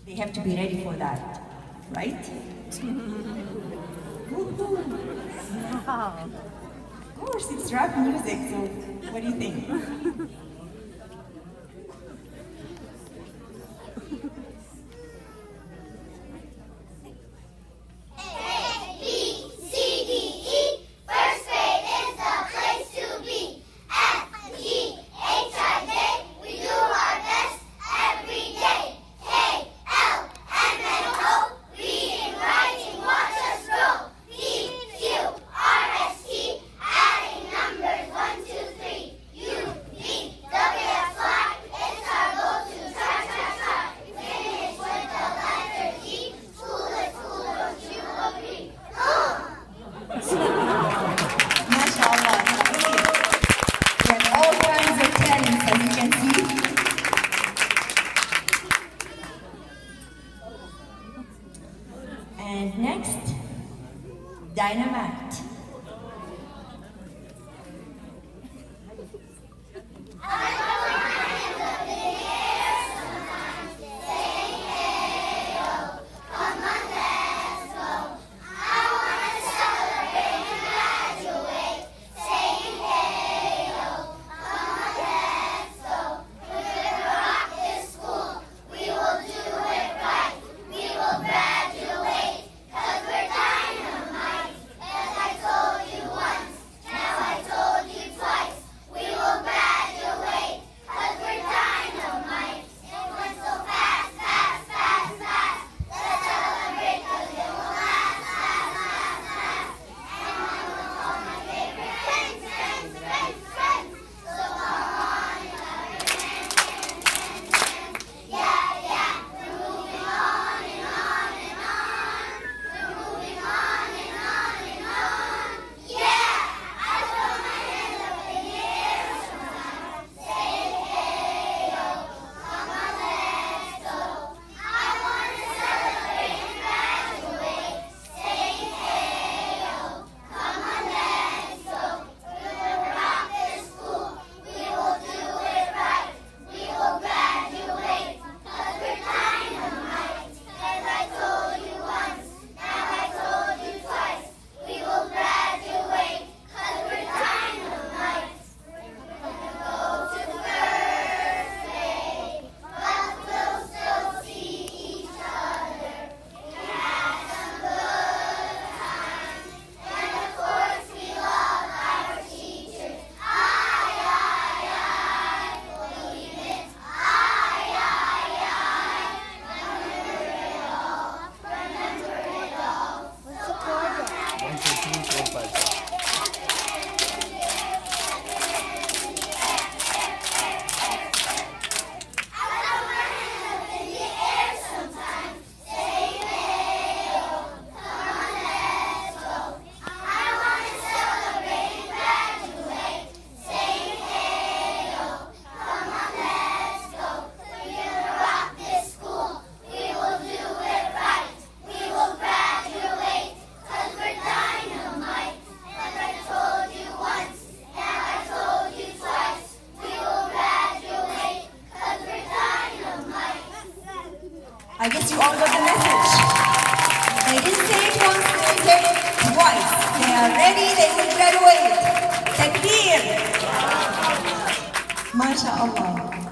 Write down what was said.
They have to be ready for that, right? Wow. Of course, it's rap music, so what do you think? MashaAllah, we have all kinds of talents, as you can see. And next, Dynamite. I guess you all got the message. They didn't say it once, they said it twice. They are ready, they will graduate. Takbir! MashaAllah.